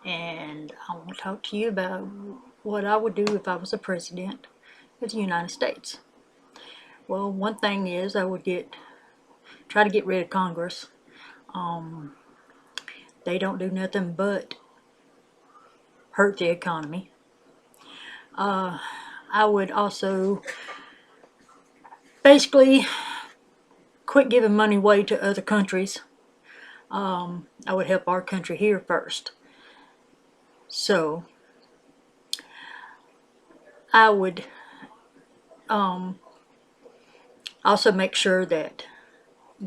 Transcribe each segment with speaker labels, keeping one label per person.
Speaker 1: and I want to talk to you about what I would do if I was the president of the United States. Well, one thing is I would try to get rid of Congress. They don't do nothing but hurt the economy. I would also basically quit giving money away to other countries. I would help our country here first. So I would also make sure that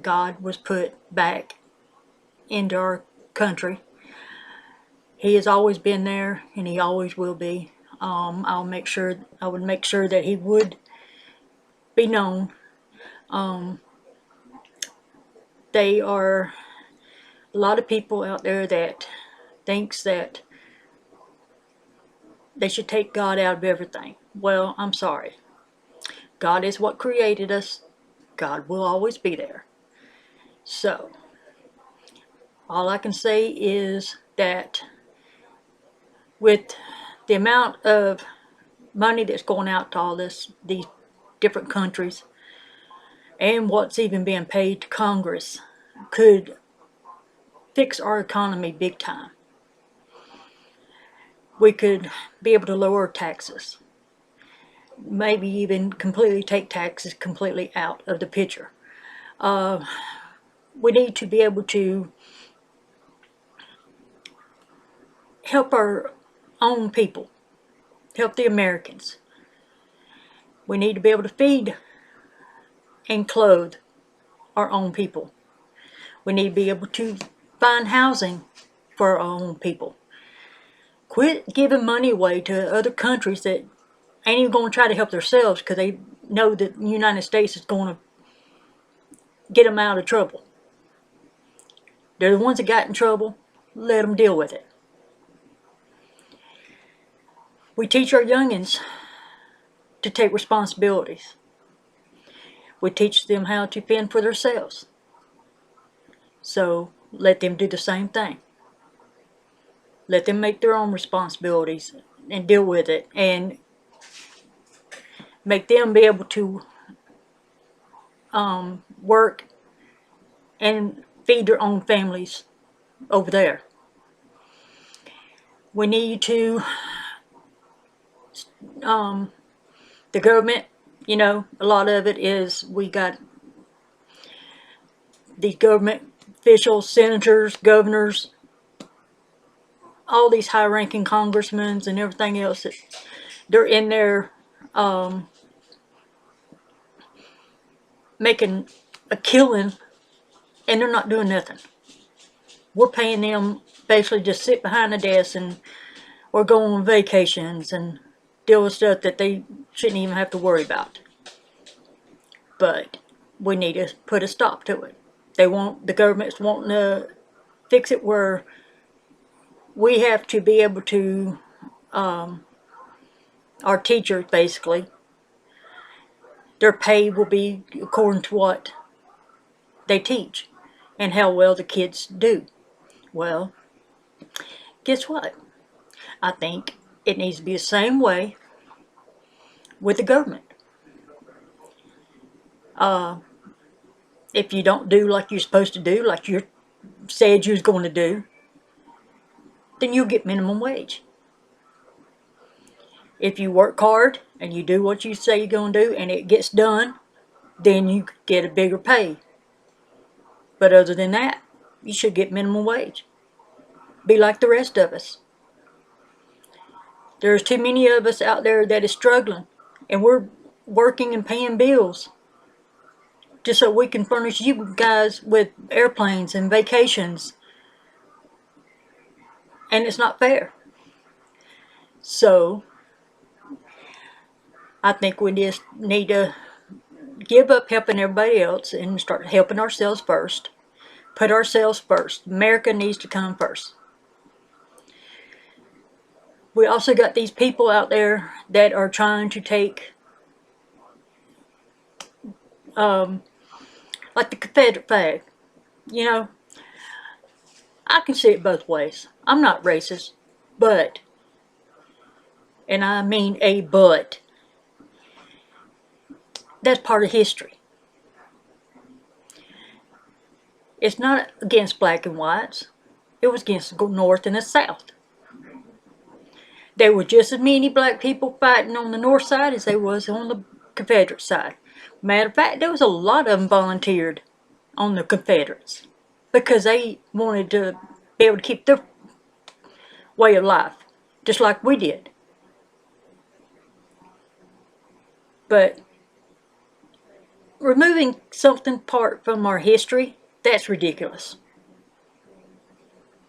Speaker 1: God was put back into our country. He has always been there, and he always will be. I would make sure that he would be known. They are a lot of people out there that thinks that they should take God out of everything. Well, I'm sorry. God is what created us. God will always be there. So, all I can say is that with the amount of money that's going out to all these different countries, and what's even being paid to Congress, could fix our economy big time. We could be able to lower taxes, maybe even completely take taxes completely out of the picture. We need to be able to help our own people, help the Americans. We need to be able to feed and clothe our own people. We need to be able to find housing for our own people. Quit giving money away to other countries that ain't even going to try to help themselves because they know that the United States is going to get them out of trouble. They're the ones that got in trouble. Let them deal with it. We teach our youngins to take responsibilities. We teach them how to fend for themselves. So let them do the same thing. Let them make their own responsibilities and deal with it, and make them be able to work and feed their own families over there. We need to, the government, a lot of it is we got these government officials, senators, governors, all these high-ranking congressmen and everything else. They're in there making a killing, and they're not doing nothing. We're paying them basically just sit behind the desk and or go on vacations and deal with stuff that they shouldn't even have to worry about. But we need to put a stop to it. The government's wanting to fix it where we have to be able to, our teachers basically, their pay will be according to what they teach and how well the kids do. Well, guess what? I think it needs to be the same way with the government. If you don't do like you're supposed to do, like you said you was going to do, then you'll get minimum wage. If you work hard and you do what you say you're going to do and it gets done, then you get a bigger pay. But other than that, you should get minimum wage. Be like the rest of us. There's too many of us out there that is struggling, and we're working and paying bills just so we can furnish you guys with airplanes and vacations. And it's not fair. So, I think we just need to give up helping everybody else and start helping ourselves first. Put ourselves first. America needs to come first. We also got these people out there that are trying to take, like the Confederate flag. I can see it both ways. I'm not racist. But, and I mean a but, that's part of history. It's not against black and whites. It was against the North and the South. There were just as many black people fighting on the North side as there was on the Confederate side. Matter of fact, there was a lot of them volunteered on the Confederates because they wanted to be able to keep their way of life, just like we did. But removing something part from our history, that's ridiculous.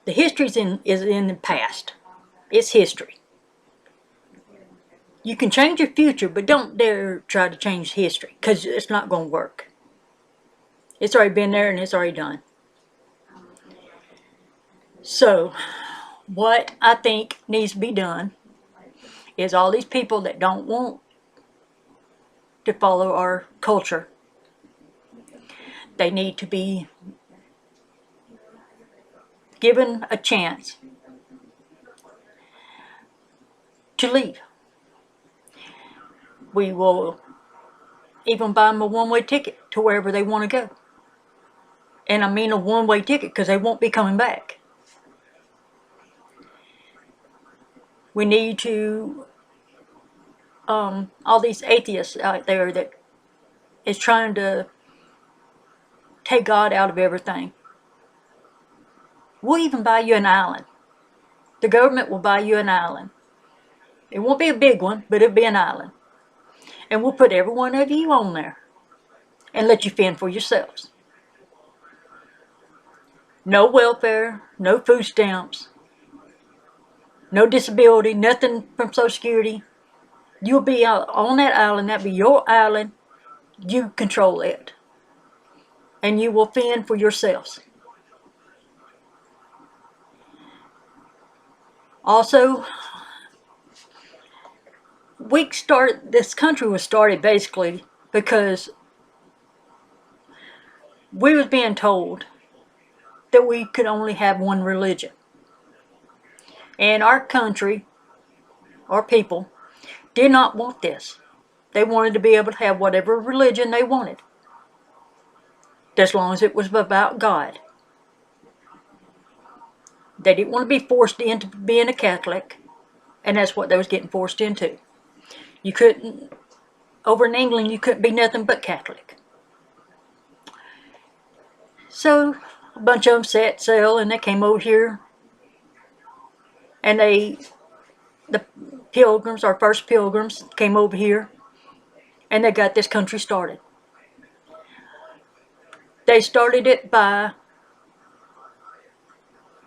Speaker 1: The history is in the past. It's history. You can change your future, but don't dare try to change history, because it's not going to work. It's already been there and it's already done. So, what I think needs to be done is all these people that don't want to follow our culture, they need to be given a chance to leave. We will even buy them a one-way ticket to wherever they want to go. And I mean a one-way ticket because they won't be coming back. We need to, all these atheists out there that is trying to take God out of everything. We'll even buy you an island. The government will buy you an island. It won't be a big one, but it'll be an island. And we'll put every one of you on there and let you fend for yourselves. No welfare, no food stamps, no disability, nothing from Social Security. You'll be out on that island. That'll be your island. You control it. And you will fend for yourselves. Also, this country was started basically because we was being told that we could only have one religion. And our country, our people, did not want this. They wanted to be able to have whatever religion they wanted, as long as it was about God. They didn't want to be forced into being a Catholic, and that's what they was getting forced into. You couldn't, over in England, you couldn't be nothing but Catholic. So, a bunch of them set sail, and they came over here, and the pilgrims, our first pilgrims, came over here, and they got this country started. They started it by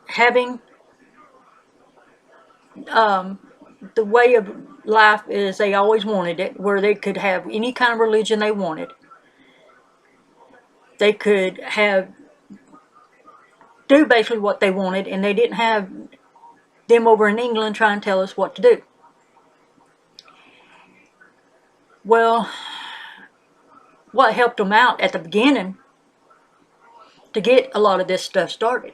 Speaker 1: having the way of life is they always wanted it, where they could have any kind of religion they wanted. They could do basically what they wanted, and they didn't have them over in England trying to tell us what to do. Well, what helped them out at the beginning to get a lot of this stuff started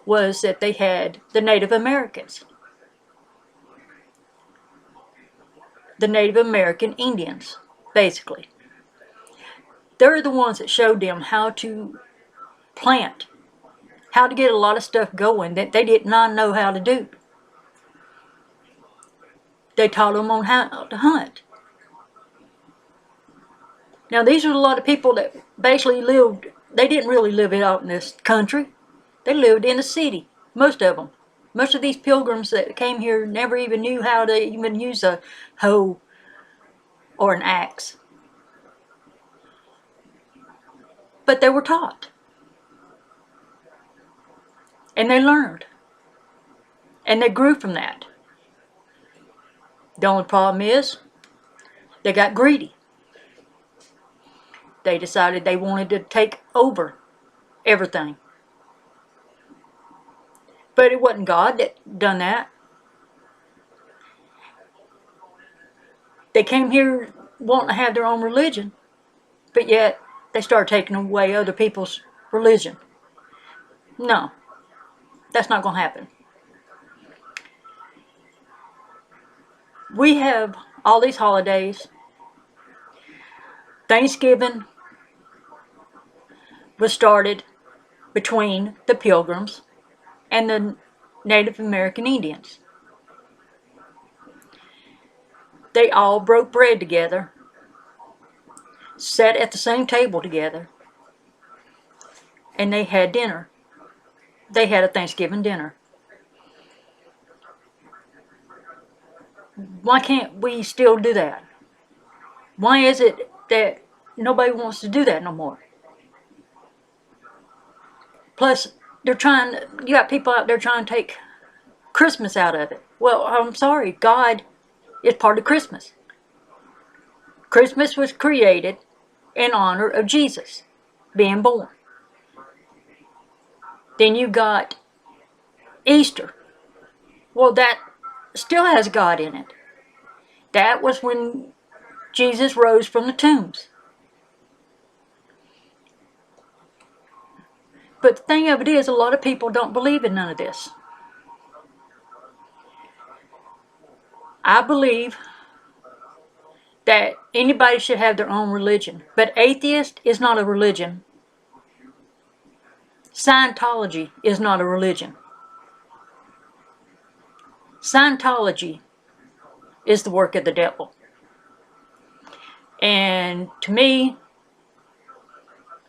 Speaker 1: was that they had the Native Americans. The Native American Indians, basically. They're the ones that showed them how to plant, how to get a lot of stuff going that they did not know how to do. They taught them on how to hunt. Now, these are a lot of people that basically lived, they didn't really live out in this country. They lived in the city, most of them. Most of these pilgrims that came here never even knew how to even use a hoe or an axe. But they were taught. And they learned. And they grew from that. The only problem is, they got greedy. They decided they wanted to take over everything. But it wasn't God that done that. They came here wanting to have their own religion, but yet they started taking away other people's religion. No, that's not going to happen. We have all these holidays. Thanksgiving was started between the Pilgrims and the Native American Indians. They all broke bread together, sat at the same table together, and they had dinner. They had a Thanksgiving dinner. Why can't we still do that? Why is it that nobody wants to do that no more? Plus, you got people out there trying to take Christmas out of it. Well, I'm sorry, God is part of Christmas. Christmas was created in honor of Jesus being born. Then you got Easter. Well, that still has God in it. That was when Jesus rose from the tombs. But the thing of it is, a lot of people don't believe in none of this. I believe that anybody should have their own religion. But atheist is not a religion. Scientology is not a religion. Scientology is the work of the devil. And to me,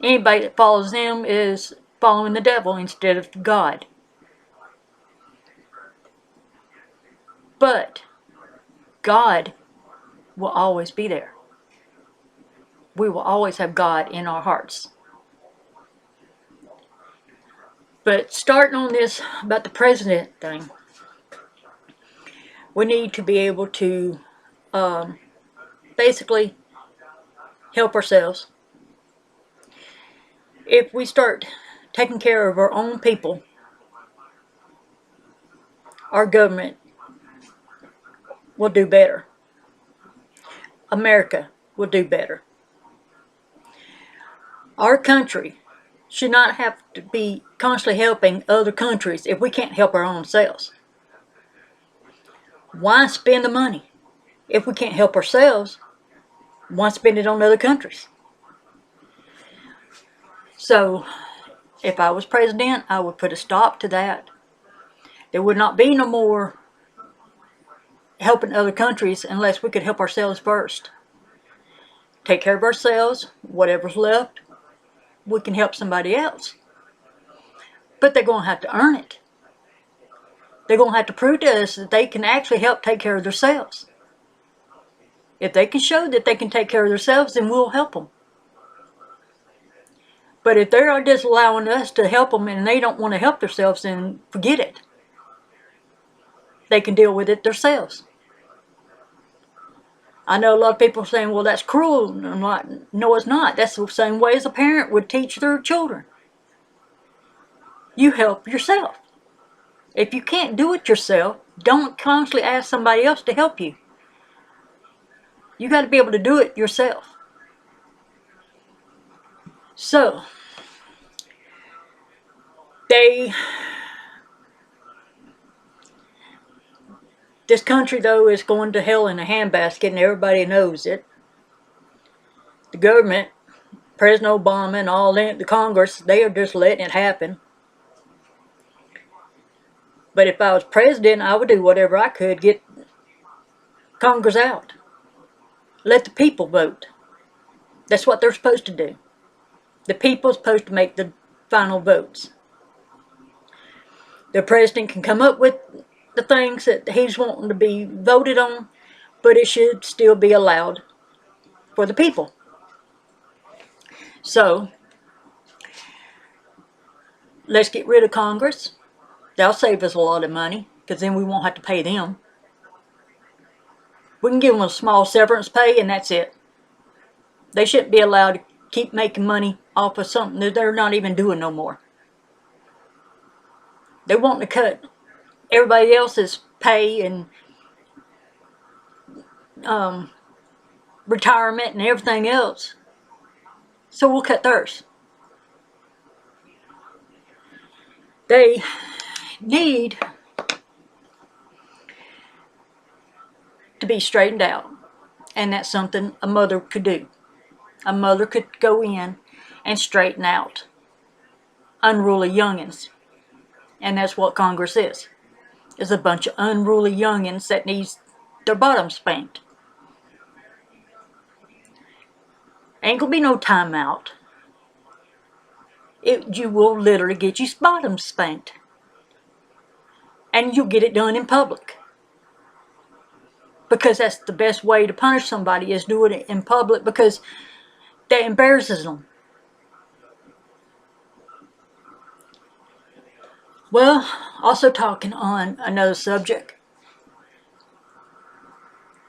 Speaker 1: anybody that follows them is following the devil instead of God. But God will always be there. We will always have God in our hearts. But starting on this about the president thing, we need to be able to basically help ourselves. If we start taking care of our own people, our government will do better. America will do better. Our country should not have to be constantly helping other countries if we can't help our own selves. Why spend the money? If we can't help ourselves, why spend it on other countries? So, if I was president, I would put a stop to that. There would not be no more helping other countries unless we could help ourselves first. Take care of ourselves, whatever's left, we can help somebody else. But they're going to have to earn it. They're going to have to prove to us that they can actually help take care of themselves. If they can show that they can take care of themselves, then we'll help them. But if they are just allowing us to help them and they don't want to help themselves, then forget it. They can deal with it themselves. I know a lot of people are saying, well, that's cruel. And I'm like, no, it's not. That's the same way as a parent would teach their children. You help yourself. If you can't do it yourself, don't constantly ask somebody else to help you. You got to be able to do it yourself. So, this country, though, is going to hell in a handbasket, and everybody knows it. The government, President Obama and all that, the Congress, they are just letting it happen. But if I was president, I would do whatever I could get Congress out. Let the people vote. That's what they're supposed to do. The people's supposed to make the final votes. The president can come up with the things that he's wanting to be voted on, but it should still be allowed for the people. So, let's get rid of Congress. They'll save us a lot of money, because then we won't have to pay them. We can give them a small severance pay, and that's it. They shouldn't be allowed to keep making money off of something that they're not even doing no more. They want to cut everybody else's pay and retirement and everything else. So we'll cut theirs. They need to be straightened out. And that's something a mother could do. A mother could go in and straighten out unruly youngins. And that's what Congress is a bunch of unruly youngins that needs their bottoms spanked. Ain't gonna be no timeout. You will literally get your bottoms spanked. And you'll get it done in public. Because that's the best way to punish somebody, is do it in public, because that embarrasses them. Well, also talking on another subject.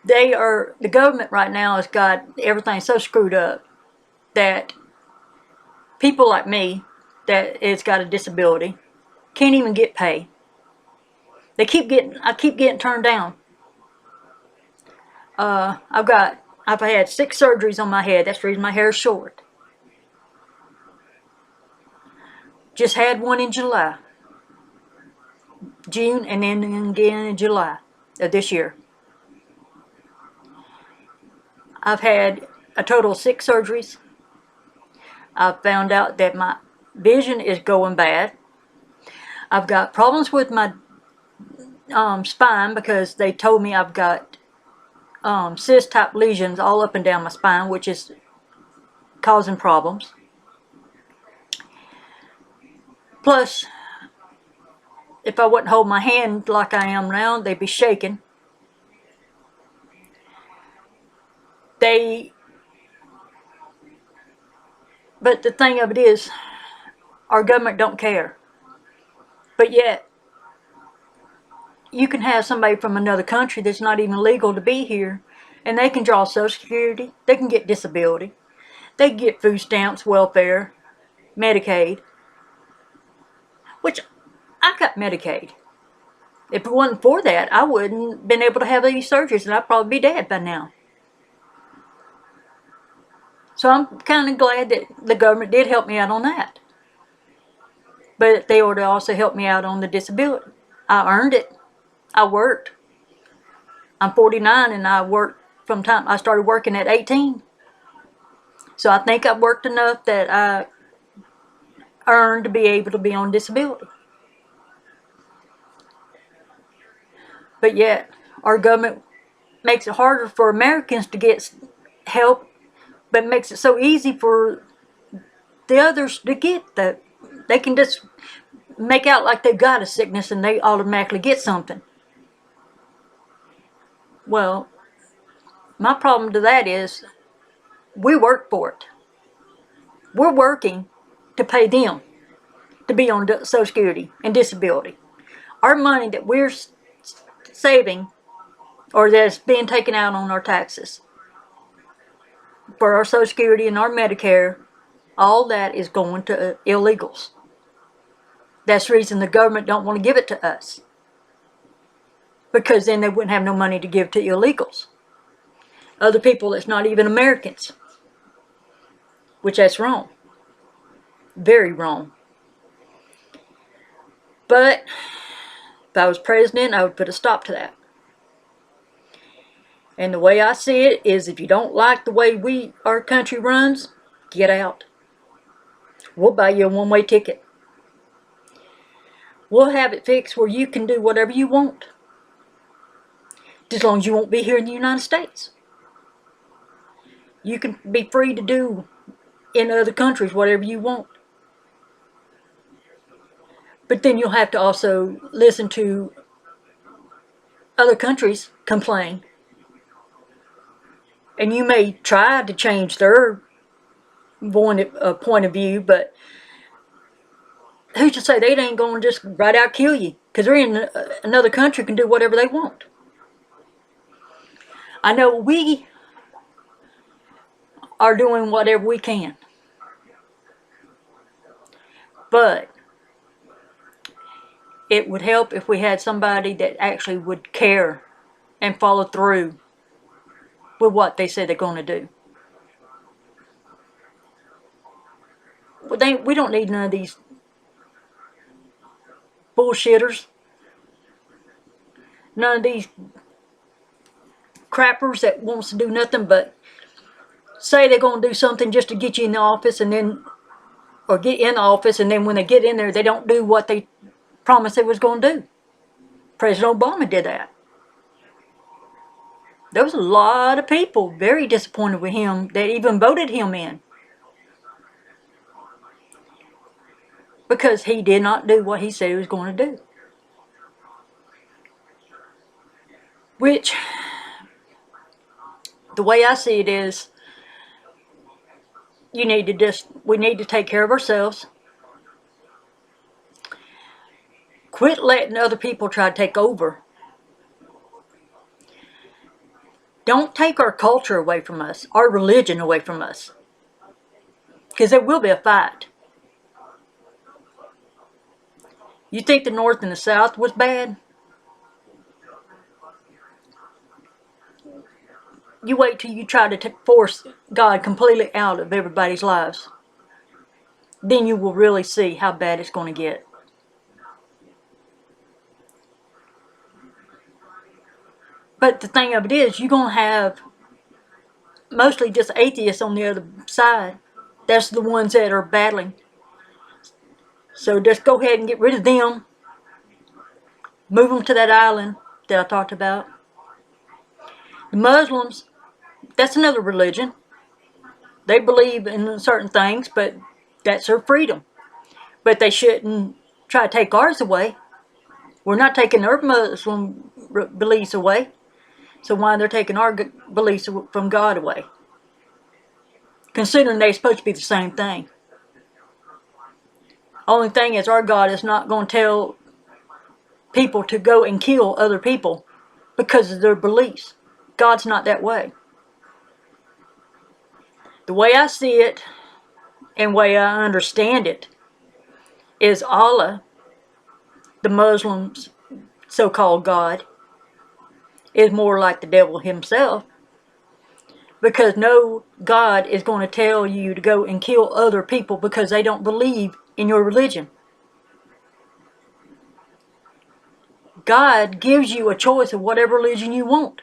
Speaker 1: The government right now has got everything so screwed up that people like me that has got a disability can't even get pay. I keep getting turned down. I've had 6 surgeries on my head. That's the reason my hair is short. Just had one in June, and then again in July of this year. I've had a total of 6 surgeries. I've found out that my vision is going bad. I've got problems with my spine, because they told me I've got cyst-type lesions all up and down my spine, which is causing problems. Plus, if I wouldn't hold my hand like I am now, they'd be shaking. But the thing of it is, our government don't care. But yet, you can have somebody from another country that's not even legal to be here, and they can draw Social Security, they can get disability, they can get food stamps, welfare, Medicaid, which I got Medicaid. If it wasn't for that, I wouldn't have been able to have these surgeries, and I'd probably be dead by now. So I'm kind of glad that the government did help me out on that. But they ought to also help me out on the disability. I earned it. I worked. I'm 49, and I worked from time I started working at 18. So I think I've worked enough that I earned to be able to be on disability. But yet, our government makes it harder for Americans to get help, but makes it so easy for the others to get that. They can just make out like they've got a sickness and they automatically get something. Well, my problem to that is, we work for it. We're working to pay them to be on Social Security and disability. Our money that we're saving, or that's being taken out on our taxes for our Social Security and our Medicare, all that is going to illegals. That's the reason the government don't want to give it to us, because then they wouldn't have no money to give to illegals, other people that's not even Americans, which that's wrong, very wrong. But if I was president, I would put a stop to that. And the way I see it is, if you don't like the way our country runs, get out. We'll buy you a one-way ticket. We'll have it fixed where you can do whatever you want, as long as you won't be here in the United States. You can be free to do in other countries whatever you want. But then you'll have to also listen to other countries complain. And you may try to change their point of view, but who's to say they ain't going to just right out kill you? Because they're in another country, can do whatever they want. I know we are doing whatever we can. But it would help if we had somebody that actually would care and follow through with what they say they're going to do. We don't need none of these bullshitters. None of these crappers that wants to do nothing but say they're going to do something just to get you in the office, and then, or get in the office, and then when they get in there, they don't do what they promised they was going to do. President Obama did that. There was a lot of people very disappointed with him that even voted him in, because he did not do what he said he was going to do. Which, the way I see it is, we need to take care of ourselves. Quit letting other people try to take over. Don't take our culture away from us, our religion away from us, because there will be a fight. You think the North and the South was bad? You wait till you try to force God completely out of everybody's lives. Then you will really see how bad it's going to get. But the thing of it is, you're going to have mostly just atheists on the other side. That's the ones that are battling. So just go ahead and get rid of them. Move them to that island that I talked about. The Muslims, that's another religion. They believe in certain things, but that's their freedom. But they shouldn't try to take ours away. We're not taking their Muslim beliefs away. So why they're taking our beliefs from God away? Considering they're supposed to be the same thing. Only thing is, our God is not going to tell people to go and kill other people because of their beliefs. God's not that way. The way I see it, and way I understand it, is Allah, the Muslims' so-called God, is more like the devil himself. Because no God is going to tell you to go and kill other people because they don't believe in your religion. God gives you a choice of whatever religion you want,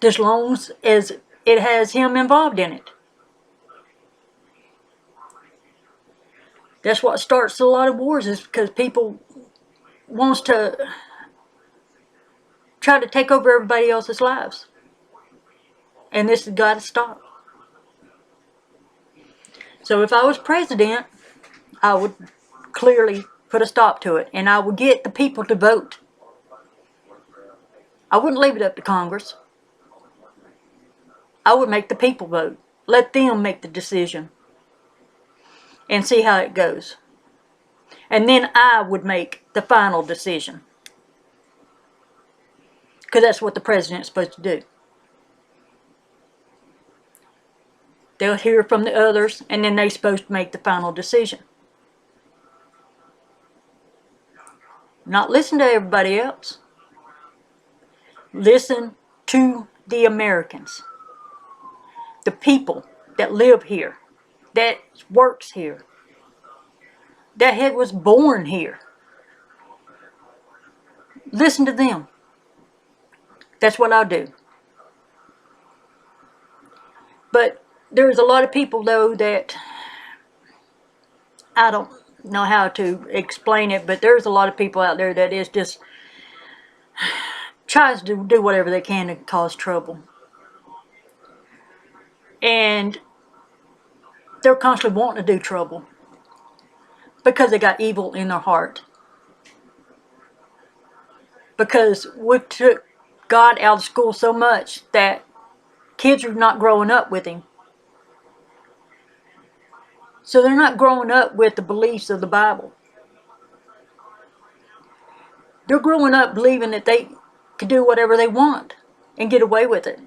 Speaker 1: as long as it has Him involved in it. That's what starts a lot of wars, is because people wants to try to take over everybody else's lives. And this has got to stop. So if I was president, I would clearly put a stop to it, and I would get the people to vote. I wouldn't leave it up to Congress. I would make the people vote. Let them make the decision and see how it goes. And then I would make the final decision, because that's what the president's supposed to do. They'll hear from the others, and then they're supposed to make the final decision. Not listen to everybody else. Listen to the Americans. The people that live here, that works here, that was born here. Listen to them. That's what I'll do. But there's a lot of people, though, that I don't know how to explain it, but there's a lot of people out there that is just tries to do whatever they can to cause trouble. And they're constantly wanting to do trouble because they got evil in their heart. Because we took God out of school so much that kids are not growing up with Him. So they're not growing up with the beliefs of the Bible. They're growing up believing that they can do whatever they want and get away with it.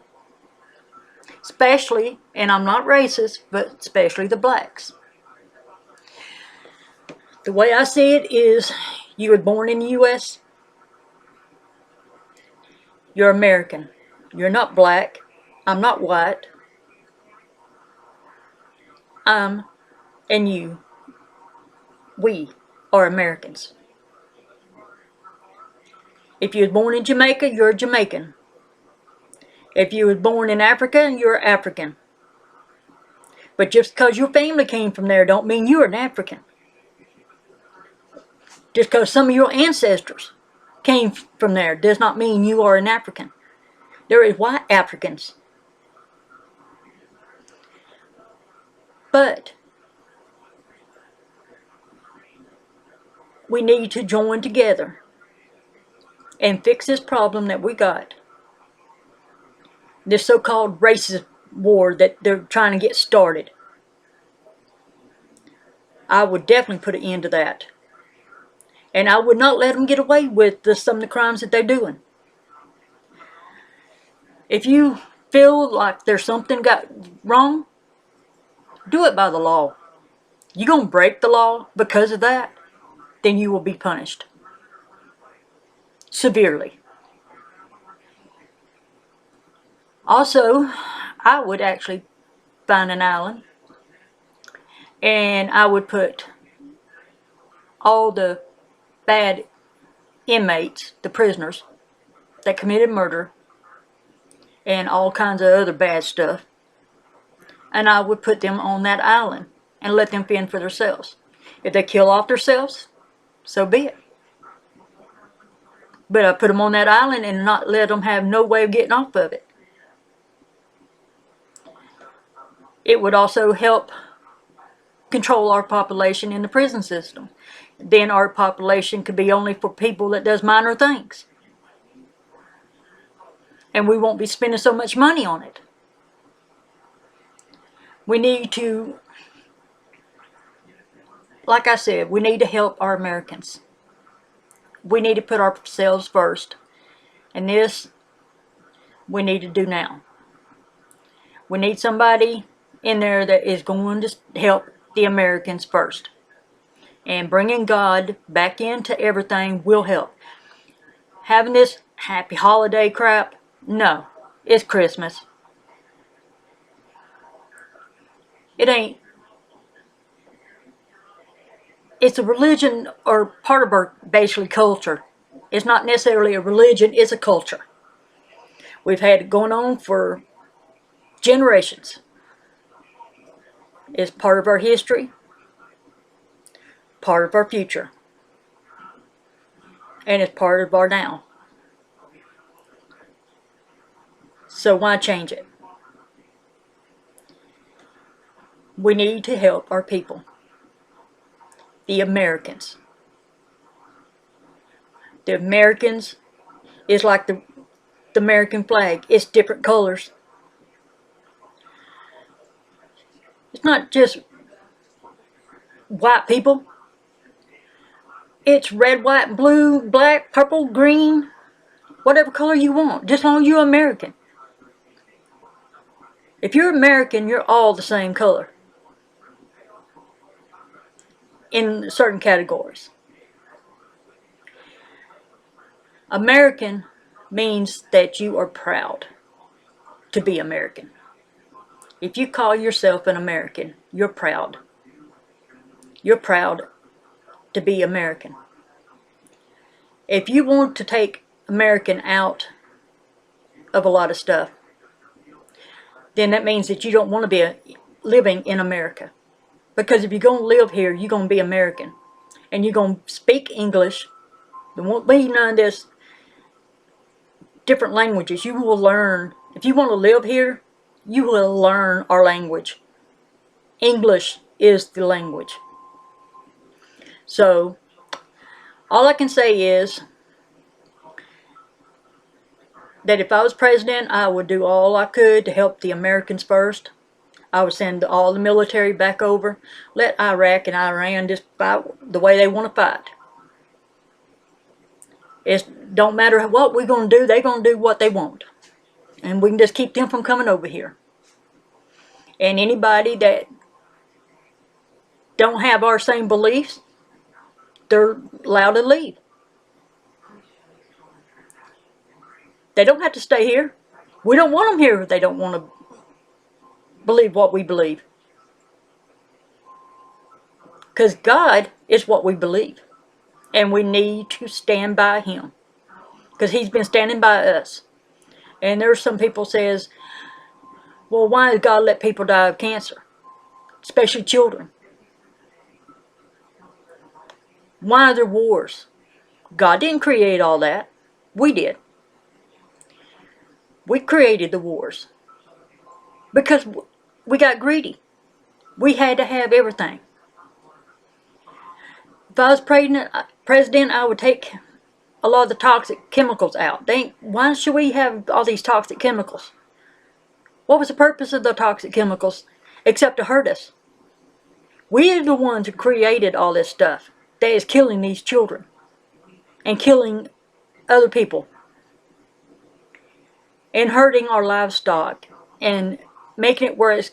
Speaker 1: Especially, and I'm not racist, but especially the blacks. The way I see it is, you were born in the U.S., you're American. You're not black. I'm not white. I'm, and you, we are Americans. If you was born in Jamaica, you're a Jamaican. If you was born in Africa, you're African. But just because your family came from there don't mean you're an African. Just because some of your ancestors came from there does not mean you are an African. There is white Africans. But we need to join together and fix this problem that we got. This so-called racist war that they're trying to get started. I would definitely put an end to that. And I would not let them get away with some of the crimes that they're doing. If you feel like there's something got wrong, do it by the law. You're going to break the law because of that, then you will be punished severely. Also, I would actually find an island and I would put all the bad inmates, the prisoners that committed murder and all kinds of other bad stuff, and I would put them on that island and let them fend for themselves. If they kill off themselves, so be it. But I put them on that island and not let them have no way of getting off of it. It would also help control our population in the prison system. Then our population could be only for people that does minor things. And we won't be spending so much money on it. We need to, like I said, we need to help our Americans. We need to put ourselves first. And this, we need to do now. We need somebody in there that is going to help the Americans first. And bringing God back into everything will help. Having this happy holiday crap, no, it's Christmas. It ain't. It's a religion or part of our basically culture. It's not necessarily a religion, it's a culture. We've had it going on for generations. It's part of our history, part of our future, and it's part of our now. So why change it? We need to help our people, the Americans. The Americans is like the American flag. It's different colors. It's not just white people. It's red, white, blue, black, purple, green, whatever color you want, just as long as you're American. If you're American, you're all the same color in certain categories. American means that you are proud to be American. If you call yourself an American, you're proud. You're proud to be American. If you want to take American out of a lot of stuff, then that means that you don't want to be living in America. Because if you're going to live here, you're going to be American. And you're going to speak English. There won't be none of this different languages. You will learn. If you want to live here, you will learn our language. English is the language. So, all I can say is that if I was president, I would do all I could to help the Americans first. I would send all the military back over. Let Iraq and Iran just fight the way they want to fight. It don't matter what we're going to do, they're going to do what they want. And we can just keep them from coming over here. And anybody that don't have our same beliefs, they're allowed to leave. They don't have to stay here. We don't want them here if they don't want to believe what we believe. Because God is what we believe. And we need to stand by Him. because he's been standing by us. And there's some people says, well, why does God let people die of cancer, especially children? Why are there wars? God didn't create all that. We did. We created the wars because we got greedy. We had to have everything. If I was president, I would take a lot of the toxic chemicals out. Why should we have all these toxic chemicals? What was the purpose of the toxic chemicals except to hurt us? We are the ones who created all this stuff that is killing these children and killing other people and hurting our livestock and making it where it's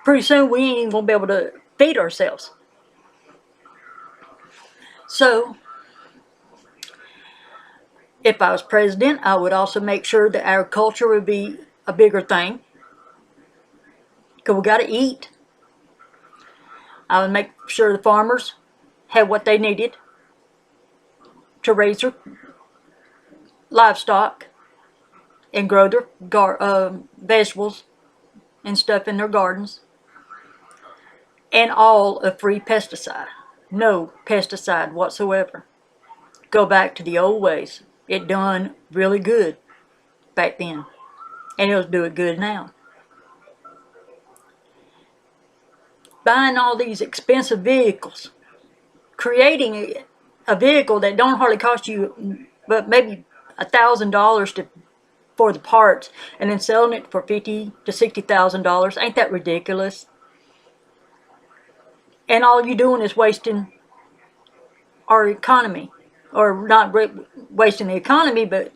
Speaker 1: pretty soon we ain't even going to be able to feed ourselves. So, if I was president, I would also make sure that agriculture would be a bigger thing. Because we got to eat. I would make sure the farmers had what they needed to raise their livestock and grow their vegetables and stuff in their gardens. And all a free pesticide. No pesticide whatsoever. Go back to the old ways. It done really good back then. And it'll do it good now. Buying all these expensive vehicles. Creating a vehicle that don't hardly cost you but maybe $1,000 for the parts, and then selling it for $50,000 to $60,000. Ain't that ridiculous? And all you're doing is wasting our economy. Or not wasting the economy, but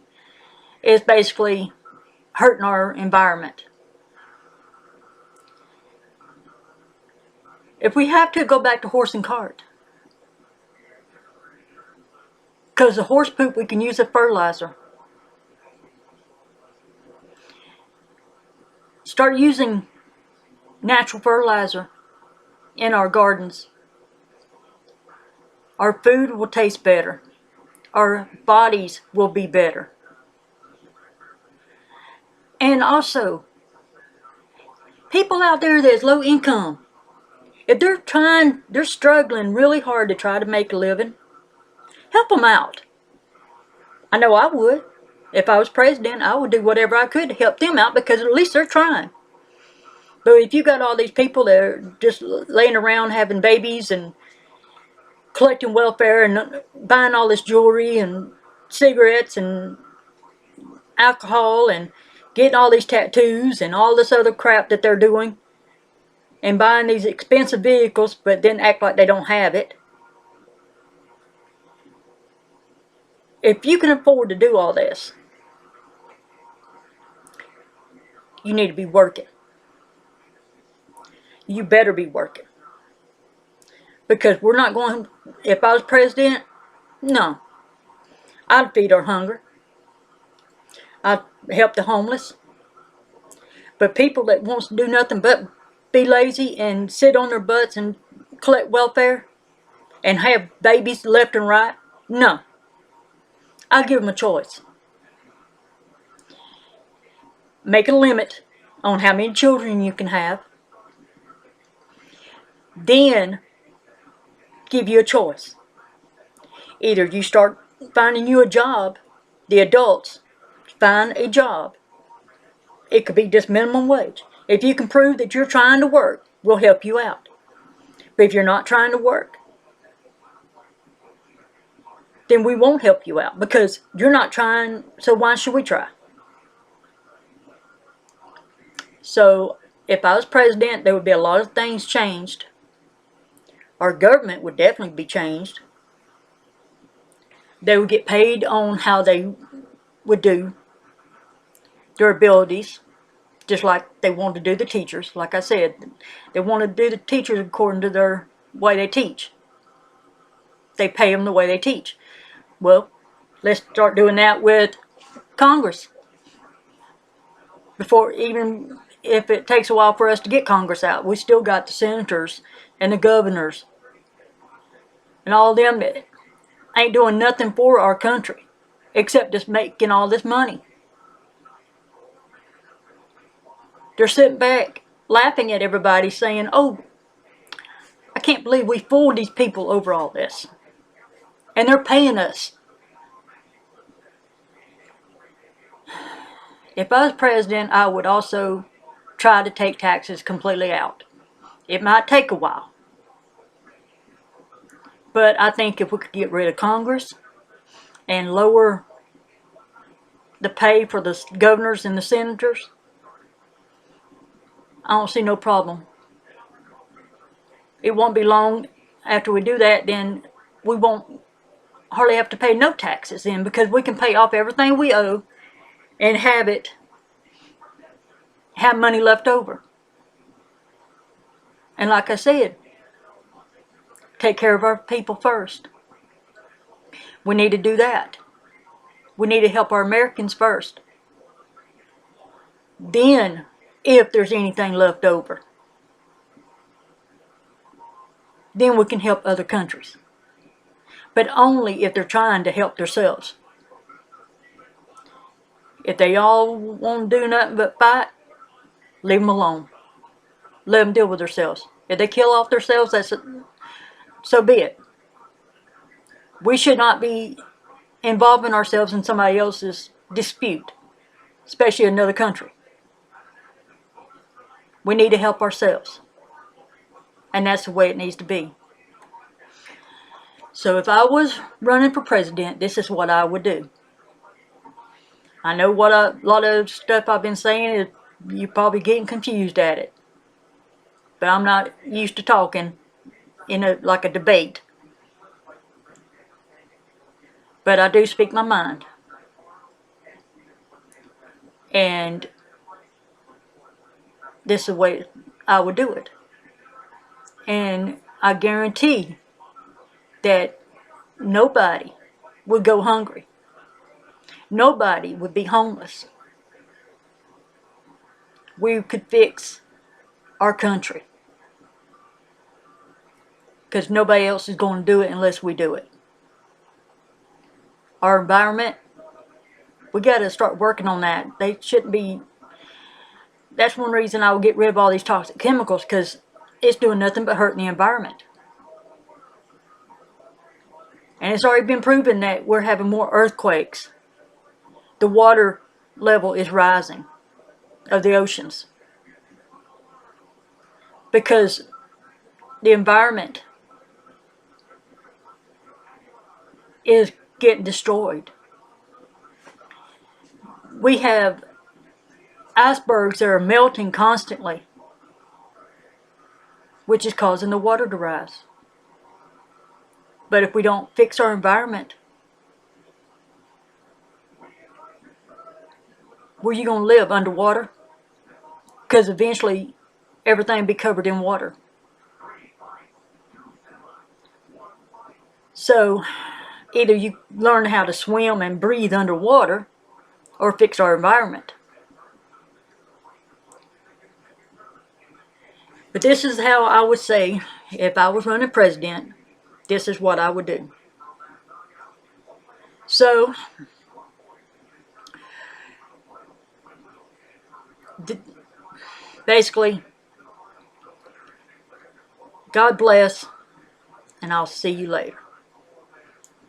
Speaker 1: it's basically hurting our environment. If we have to, go back to horse and cart. Because the horse poop we can use as fertilizer. Start using natural fertilizer in our gardens. Our food will taste better. Our bodies will be better. And also, people out there that's low income, if they're struggling really hard to try to make a living, help them out. I know I would. If I was president, I would do whatever I could to help them out because at least they're trying. But if you got all these people that are just laying around having babies and collecting welfare and buying all this jewelry and cigarettes and alcohol and getting all these tattoos and all this other crap that they're doing and buying these expensive vehicles but then act like they don't have it. If you can afford to do all this, you need to be working. You better be working. Because we're not going, if I was president, no. I'd feed our hunger. I'd help the homeless. But people that wants to do nothing but be lazy and sit on their butts and collect welfare and have babies left and right, no. I'll give them a choice. Make a limit on how many children you can have. Then give you a choice. Either you start finding you a job, the adults find a job. It could be just minimum wage. If you can prove that you're trying to work, we'll help you out. But if you're not trying to work, then we won't help you out because you're not trying, so why should we try? So if I was president, there would be a lot of things changed. Our government would definitely be changed. They would get paid on how they would do their abilities, just like they want to do the teachers. Like I said, they want to do the teachers according to their way they teach. They pay them the way they teach. Well, let's start doing that with Congress. Before, even if it takes a while for us to get Congress out, we still got the senators and the governors and all them that ain't doing nothing for our country except just making all this money. They're sitting back laughing at everybody saying, oh, I can't believe we fooled these people over all this. And they're paying us. If I was president, I would also try to take taxes completely out. It might take a while. But I think if we could get rid of Congress and lower the pay for the governors and the senators, I don't see no problem. It won't be long after we do that, then we won't hardly have to pay no taxes then, because we can pay off everything we owe and have money left over. And like I said, take care of our people first. We need to do that. We need to help our Americans first. Then, if there's anything left over, then we can help other countries. But only if they're trying to help themselves. If they all won't do nothing but fight, leave them alone. Let them deal with themselves. If they kill off themselves, so be it. We should not be involving ourselves in somebody else's dispute, especially another country. We need to help ourselves. And that's the way it needs to be. So if I was running for president, this is what I would do. I know what a lot of stuff I've been saying is you're probably getting confused at it. But I'm not used to talking in like a debate. But I do speak my mind. And this is the way I would do it. And I guarantee that nobody would go hungry. Nobody would be homeless. We could fix our country. Because nobody else is going to do it unless we do it. Our environment, we got to start working on that. They shouldn't be. That's one reason I will get rid of all these toxic chemicals, because it's doing nothing but hurting the environment. And it's already been proven that we're having more earthquakes. The water level is rising of the oceans. Because the environment is getting destroyed. We have icebergs that are melting constantly, which is causing the water to rise. But if we don't fix our environment, where are you going to live? Underwater? Because eventually everything will be covered in water. So either you learn how to swim and breathe underwater, or fix our environment. But this is how I would say, if I was running president, this is what I would do. So, basically, God bless, and I'll see you later.